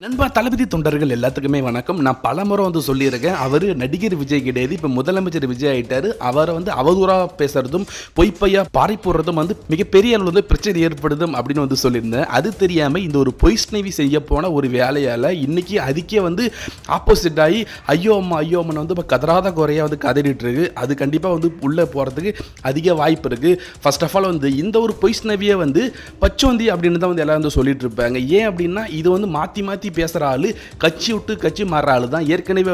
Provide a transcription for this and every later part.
நண்பா தளபதி தொண்டர்கள் எல்லாத்துக்குமே வணக்கம். நான் பலமுறை சொல்லியிருக்கேன், அவர் நடிகர் விஜய் கிடையாது, இப்போ முதலமைச்சர் விஜய் ஆகிட்டாரு. அவரை அவதூறாக பேசுறதும் பொய்ப்பையா பாரி போடுறதும் மிகப்பெரிய அளவில் பிரச்சனை ஏற்படுதும் அப்படின்னு சொல்லியிருந்தேன். அது தெரியாமல் இந்த ஒரு பொய்ஸ்னவி செய்ய போன ஒரு வேலையால் இன்னைக்கு அதுக்கே ஆப்போசிட் ஆகி ஐயோ அம்மன் இப்போ கதறாத குறையாக கதறிட்டு இருக்கு. அது கண்டிப்பாக உள்ளே போகிறதுக்கு அதிக வாய்ப்பு இருக்குது. ஃபர்ஸ்ட் ஆஃப் ஆல் இந்த ஒரு பொய்ஸ்னவியை பச்சோந்தி அப்படின்னு தான் எல்லாரும் சொல்லிட்டு இருப்பாங்க. ஏன் அப்படின்னா இது மாற்றி மாற்றி பேசுகிற ஆள், கட்சி விட்டு கட்சி மாறுற ஆள் தான். ஏற்கனவே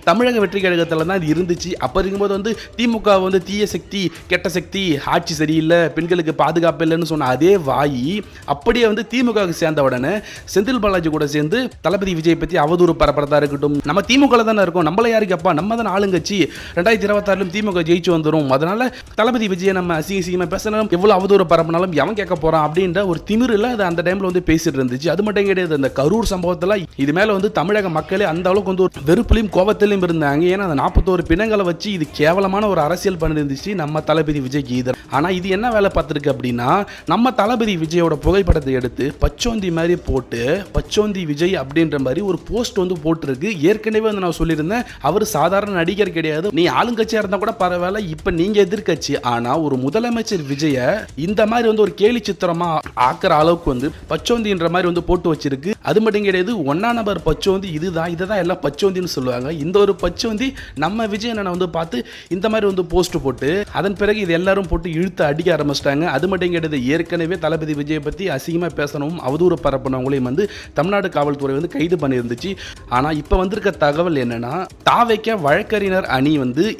தமிழக வெற்றி கழகத்தில் தான் இது இருந்துச்சு. அப்போ இருக்கும்போது திமுக தீய சக்தி, கெட்ட சக்தி, ஆட்சி சரியில்லை, பெண்களுக்கு பாதுகாப்பு இல்லைன்னு சொன்ன அதே வாயி அப்படியே திமுகவுக்கு சேர்ந்த உடனே செந்தில் பாலாஜி கூட சேர்ந்து தளபதி விஜய் பற்றி அவதூறு பரப்புறதா இருக்கட்டும். நம்ம திமுக தானே இருக்கோம், நம்மள யாருக்கு அப்பா, நம்ம தான் ஆளுங்கட்சி, 2026 திமுக ஜெயிச்சு வந்துடும், அதனால தளபதி விஜய் நம்ம அசிங்கமாக பேசணும், எவ்வளோ அவதூறு பரப்பினாலும் எவன் கேட்க போறான் அப்படின்ற ஒரு திமிரில் அது அந்த டைம்ல பேசிட்டு இருந்துச்சு. அது மட்டும் கிடையாது, அந்த கரூர் சம்பவத்தில் இது மேல தமிழக மக்களே அந்த அளவுக்கு ஒரு வெறுப்புலையும் கோபத்திலையும் இருந்தாங்க. ஏன்னா அந்த 41 பிணங்களை வச்சு இது கேவலமான ஒரு அரசியல் பண்ணிருந்துச்சு நம்ம தளபதி விஜய் கீதர். ஆனா இது என்ன வேலை பார்த்துருக்கு அப்படின்னா, நம்ம தளபதி விஜயோட புகைப்படத்தை எடுத்து பச்சோந்தி மாதிரி போட்டு பச்சோந்தி விஜய் அப்படின்ற மாதிரி ஒரு போஸ்ட் போட்டுருக்கு. ஏற்கனவே நான் சொல்லியிருந்தேன், அவர் சாதாரண நடிகர் கிடையாது, நீ ஆளுங்கட்சியா இருந்தா கூட பரவாயில்ல, இப்ப நீங்க எதிர்கட்சி. ஆனா ஒரு முதலமைச்சர் விஜய இந்த மாதிரி ஒரு கேலி சித்திரமா ஆக்குற அளவுக்கு பச்சோந்தின்ற மாதிரி போட்டு வச்சிருக்கு. அது மட்டும் கிடையாது, ஒன்னா நபர் பச்சோந்தி இதுதான், இதைதான் எல்லாம் பச்சோந்தின்னு சொல்லுவாங்க. இந்த ஒரு பச்சோந்தி நம்ம விஜய் அண்ணனை பார்த்து இந்த மாதிரி போஸ்ட் போட்டு அதன் பிறகு இது எல்லாரும் போட்டு இழுத்து அடிக்க ஆரம்பிச்சிட்டாங்க. அது மட்டும் கிடையாது, ஏற்கனவே தளபதி விஜய் பற்றி அசிங்கமாக பேசணும் அவதூறு பரப்பினவங்களையும் தமிழ்நாடு காவல்துறை கைது பண்ணியிருந்துச்சு. ஆனால் இப்போ வந்திருக்க தகவல் என்னன்னா, தாவேக்க வழக்கறிஞர் அணி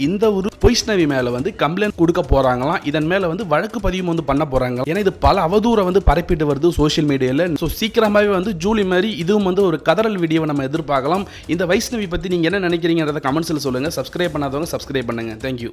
இந்த ஒரு பொய்ஸ்னவி மேல கம்ப்ளைண்ட் கொடுக்க போறாங்களாம். இதன் மேல வழக்கு பதிவு பண்ண போறாங்க. ஏன்னா இது பல அவதூறை பரப்பிட்டு வருது சோசியல் மீடியால. சீக்கிரமாவே ஜூலி மாதிரி இதுவும் ஒரு கதறல் வீடியோவை நம்ம எதிர்பார்க்கலாம். இந்த வைஷ்ணவி பத்தி நீங்க என்ன நினைக்கிறீங்கன்றத கமெண்ட்ஸ்ல சொல்லுங்க. சப்ஸ்கிரைப் பண்ணாதவங்க சப்ஸ்கிரைப் பண்ணுங்க. தேங்க்யூ.